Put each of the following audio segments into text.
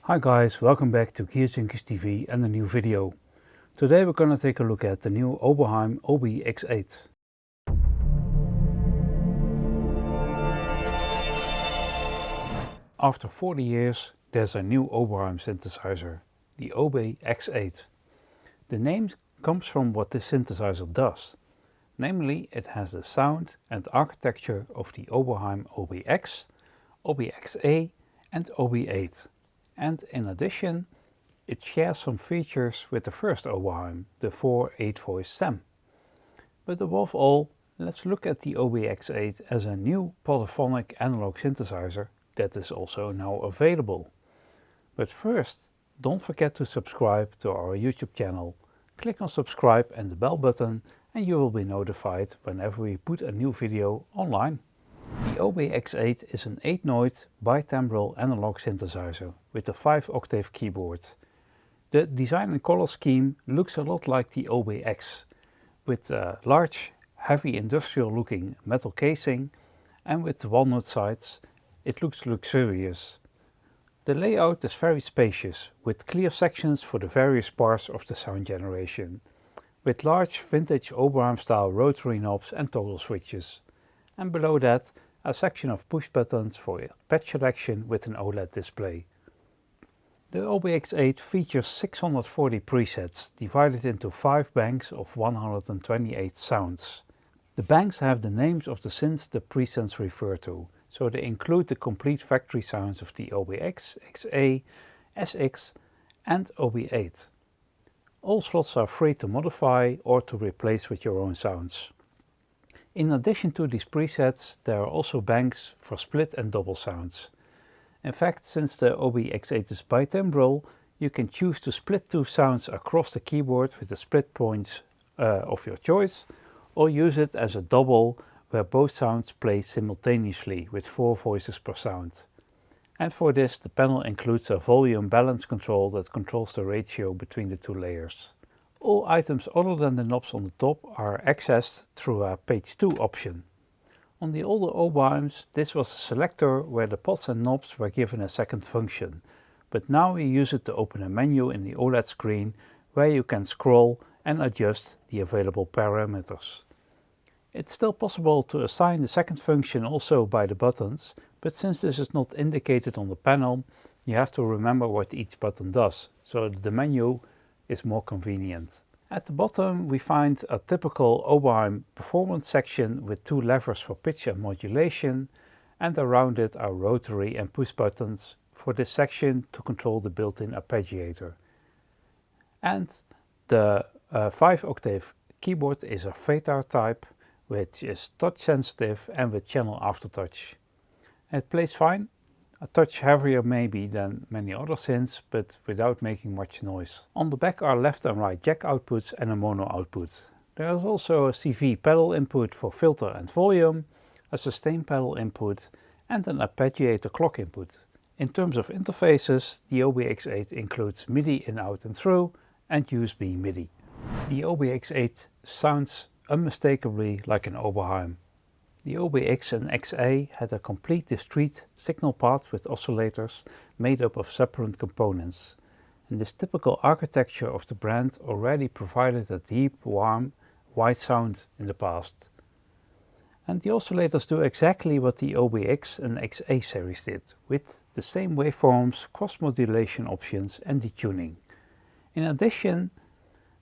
Hi guys, welcome back to Gearjunkies TV and a new video. Today we're gonna take a look at the new Oberheim OB-X8. After 40 years, there's a new Oberheim synthesizer, the OB-X8. The name comes from what this synthesizer does. Namely, it has the sound and architecture of the Oberheim OB-X, OB-X8 and OB-8. And in addition, it shares some features with the first Oberheim, the 4-8-voice stem. But above all, let's look at the OB-X8 as a new polyphonic analog synthesizer that is also now available. But first, don't forget to subscribe to our YouTube channel. Click on subscribe and the bell button and you will be notified whenever we put a new video online. The OB-X8 is an 8-note bitimbral analog synthesizer with a 5-octave keyboard. The design and color scheme looks a lot like the OB-X, with a large, heavy industrial looking metal casing, and with the walnut sides it looks luxurious. The layout is very spacious, with clear sections for the various parts of the sound generation, with large vintage Oberheim style rotary knobs and toggle switches. And below that, a section of push buttons for patch selection with an OLED display. The OB-X8 features 640 presets divided into 5 banks of 128 sounds. The banks have the names of the synths the presets refer to, so they include the complete factory sounds of the OB-X, XA, SX and OB-8. All slots are free to modify or to replace with your own sounds. In addition to these presets, there are also banks for split and double sounds. In fact, since the OB-X8 is bitimbral, you can choose to split 2 sounds across the keyboard with the split points of your choice, or use it as a double where both sounds play simultaneously with 4 voices per sound. And for this, the panel includes a volume balance control that controls the ratio between the 2 layers. All items other than the knobs on the top are accessed through a page 2 option. On the older Oberheims, this was a selector where the pots and knobs were given a second function, but now we use it to open a menu in the OLED screen where you can scroll and adjust the available parameters. It's still possible to assign the second function also by the buttons, but since this is not indicated on the panel, you have to remember what each button does, so the menu is more convenient. At the bottom we find a typical Oberheim performance section with 2 levers for pitch and modulation, and around it are rotary and push buttons for this section to control the built-in arpeggiator. And the 5-octave keyboard is a FATAR type, which is touch sensitive and with channel aftertouch. It plays fine, a touch heavier maybe than many other synths, but without making much noise. On the back are left and right jack outputs and a mono output. There is also a CV pedal input for filter and volume, a sustain pedal input and an arpeggiator clock input. In terms of interfaces, the OB-X8 includes MIDI in, out and through and USB MIDI. The OB-X8 sounds unmistakably like an Oberheim. The OB-X and XA had a complete discrete signal path with oscillators made up of separate components, and this typical architecture of the brand already provided a deep, warm, wide sound in the past. And the oscillators do exactly what the OB-X and XA series did, with the same waveforms, cross-modulation options and detuning. In addition,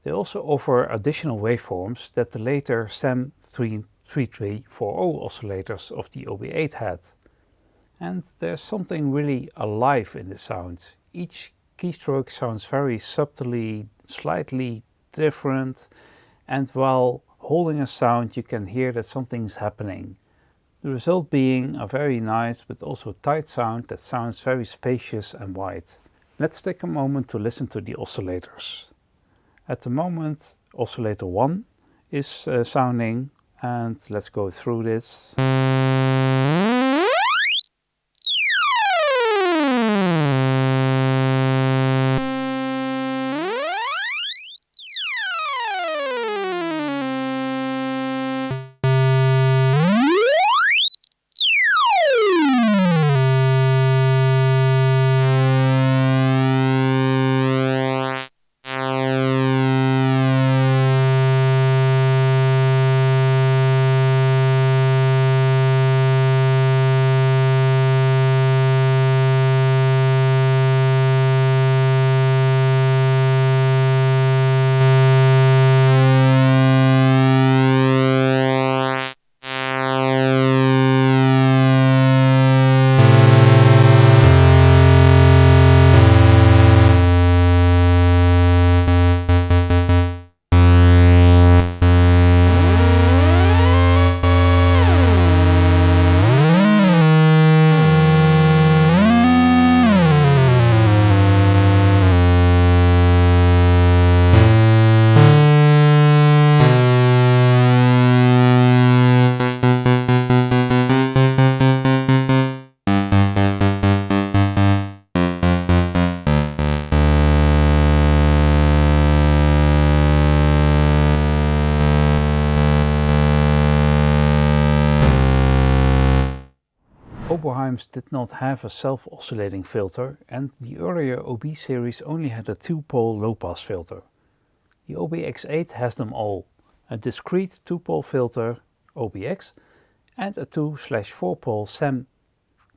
they also offer additional waveforms that the later SAM 3340 oscillators of the OB-8 had. And there's something really alive in the sound. Each keystroke sounds very subtly, slightly different, and while holding a sound you can hear that something's happening. The result being a very nice but also tight sound that sounds very spacious and wide. Let's take a moment to listen to the oscillators. At the moment, oscillator 1 is sounding, and let's go through this. Oberheims did not have a self-oscillating filter, and the earlier OB series only had a 2-pole low-pass filter. The OB-X8 has them all, a discrete 2-pole filter, OB-X, and a 2/4-pole SAM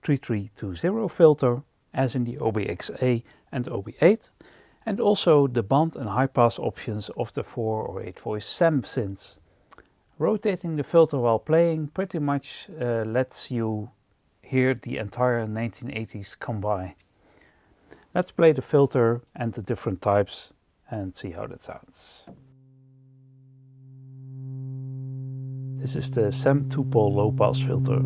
3320 filter, as in the OB-X8 and OB-8, and also the band and high-pass options of the 4 or 8-voice SAM synths. Rotating the filter while playing pretty much lets you hear the entire 1980s come by. Let's play the filter and the different types and see how that sounds. This is the SAM 2-pole low-pass filter.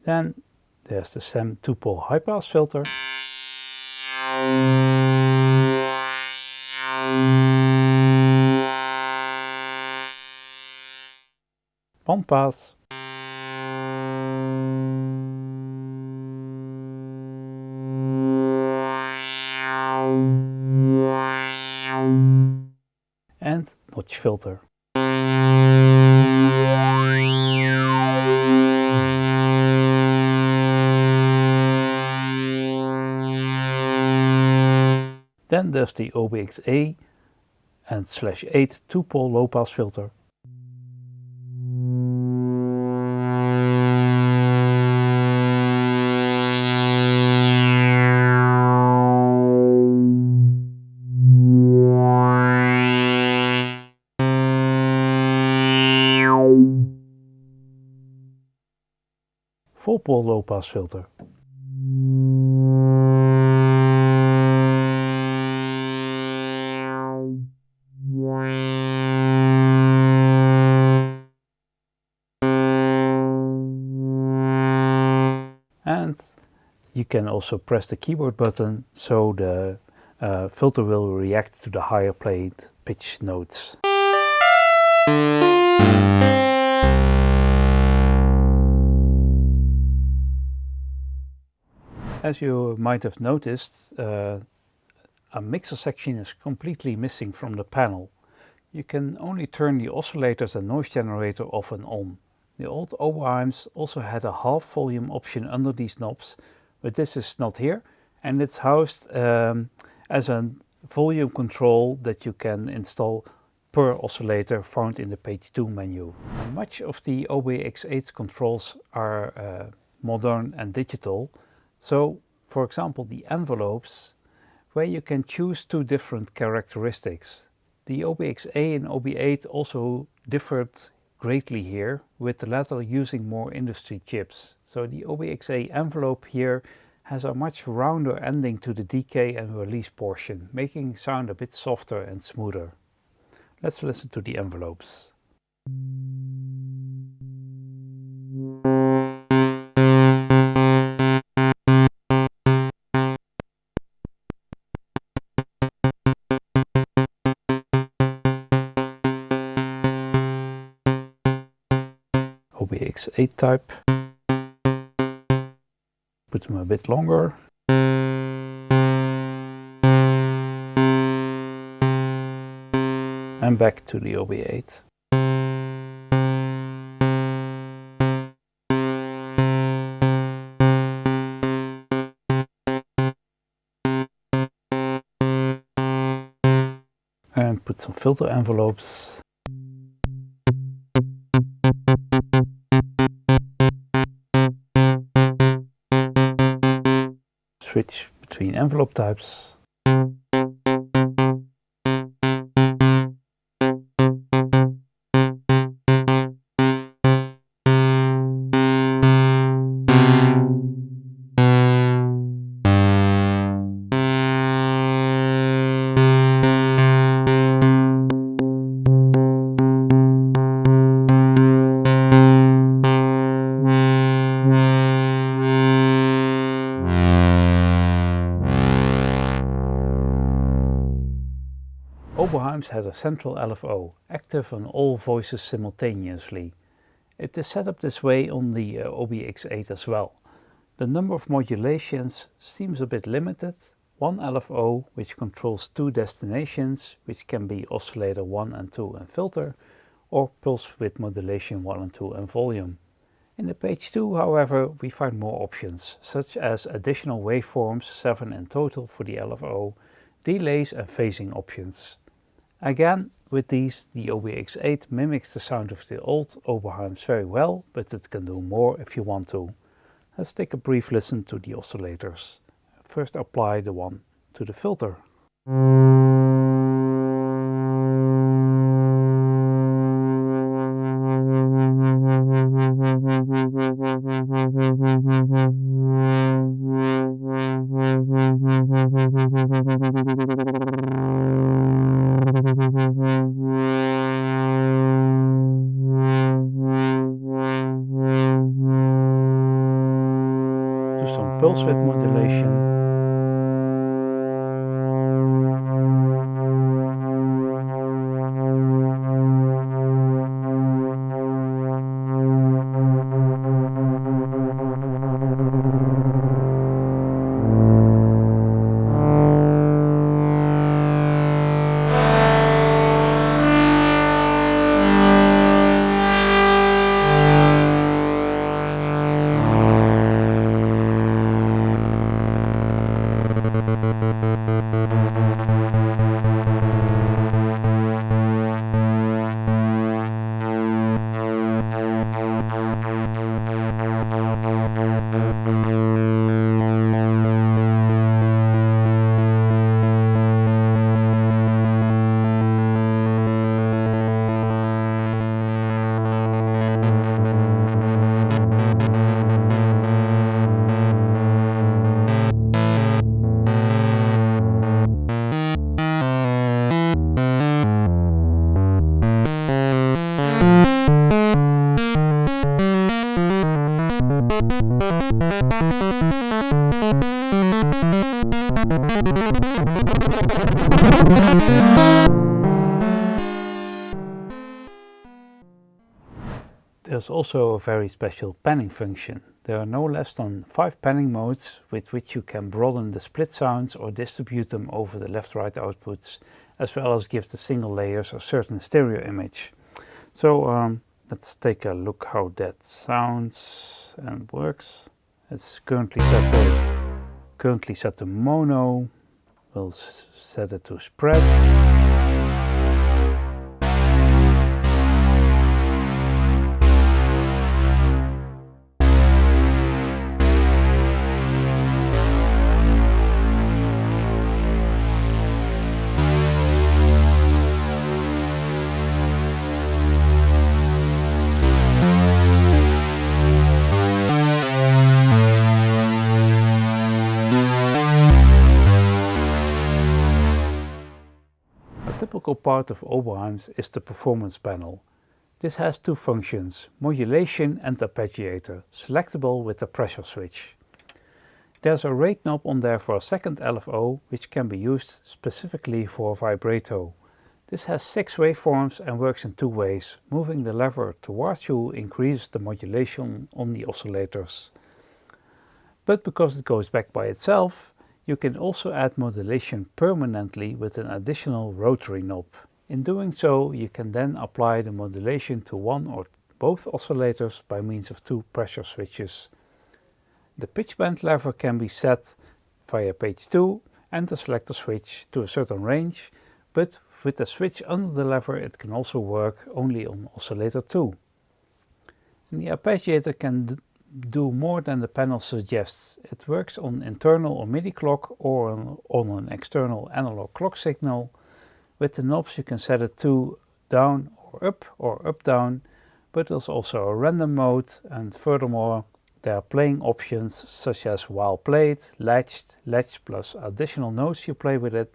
Then there's the SAM 2-pole high-pass filter. Band pass. And notch filter. Then there's the OB-X8 and /8 2-pole low-pass filter. Full-pole low-pass filter. And you can also press the keyboard button so the filter will react to the higher played pitch notes. As you might have noticed, a mixer section is completely missing from the panel. You can only turn the oscillators and noise generator off and on. The old Oberheims also had a half volume option under these knobs, but this is not here, and it's housed as a volume control that you can install per oscillator found in the page 2 menu. And much of the OB-X8's controls are modern and digital. So, for example, the envelopes, where you can choose 2 different characteristics. The OB-X8 and OB-8 also differed greatly here, with the latter using more industry chips. So the OB-X8 envelope here has a much rounder ending to the decay and release portion, making sound a bit softer and smoother. Let's listen to the envelopes. OB-X8 type. Put them a bit longer. And back to the OB-8. And put some filter envelopes. Switch between envelope types. Oberheims had a central LFO, active on all voices simultaneously, It is set up this way on the OB-X8 as well. The number of modulations seems a bit limited. One LFO which controls two destinations, which can be oscillator 1 and 2 and filter, or pulse width modulation 1 and 2 and volume. In the page 2, however, we find more options, such as additional waveforms, 7 in total for the LFO, delays and phasing options. Again, with these, the OB-X8 mimics the sound of the old Oberheims very well, but it can do more if you want to. Let's take a brief listen to the oscillators. First apply the one to the filter. Do some pulse width modulation. There's also a very special panning function. There are no less than 5 panning modes with which you can broaden the split sounds or distribute them over the left-right outputs, as well as give the single layers a certain stereo image. So let's take a look how that sounds and works. It's currently set to mono. We'll set it to spread. A typical part of Oberheim's is the performance panel. This has two functions, modulation and arpeggiator, selectable with the pressure switch. There's a rate knob on there for a second LFO, which can be used specifically for vibrato. This has 6 waveforms and works in 2 ways. Moving the lever towards you increases the modulation on the oscillators. But because it goes back by itself, you can also add modulation permanently with an additional rotary knob. In doing so, you can then apply the modulation to one or both oscillators by means of 2 pressure switches. The pitch bend lever can be set via page 2 and the selector switch to a certain range, but with the switch under the lever it can also work only on oscillator 2. And the arpeggiator can do more than the panel suggests. It works on internal or MIDI clock or on an external analog clock signal. With the knobs you can set it to down or up down, but there's also a random mode, and furthermore there are playing options such as while played, latched plus additional notes you play with it,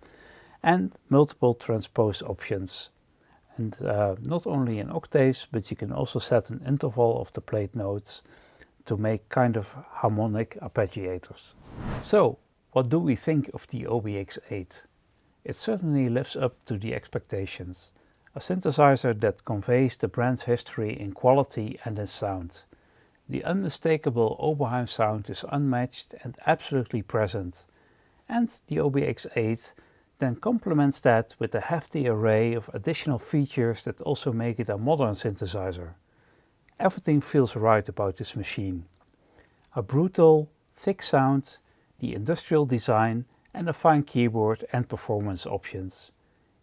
and multiple transpose options. And not only in octaves, but you can also set an interval of the played notes to make kind of harmonic arpeggiators. So, what do we think of the OB-X8? It certainly lives up to the expectations. a synthesizer that conveys the brand's history in quality and in sound. The unmistakable Oberheim sound is unmatched and absolutely present, and the OB-X8 then complements that with a hefty array of additional features that also make it a modern synthesizer. Everything feels right about this machine. A brutal, thick sound, the industrial design, and a fine keyboard and performance options.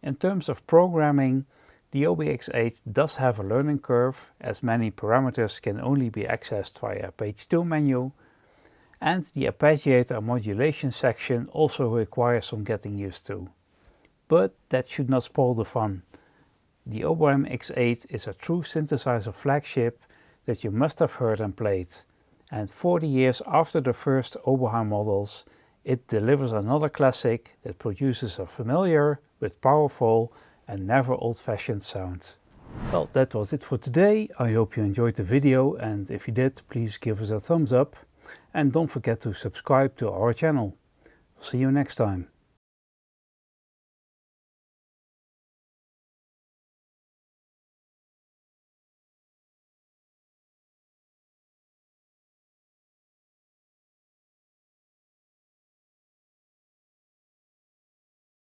In terms of programming, the OB-X8 does have a learning curve, as many parameters can only be accessed via a page 2 menu, and the arpeggiator modulation section also requires some getting used to. But that should not spoil the fun. The Oberheim X8 is a true synthesizer flagship that you must have heard and played, and 40 years after the first Oberheim models, it delivers another classic that produces a familiar but powerful and never old-fashioned sound. Well, that was it for today. I hope you enjoyed the video, and if you did, please give us a thumbs up and don't forget to subscribe to our channel. See you next time.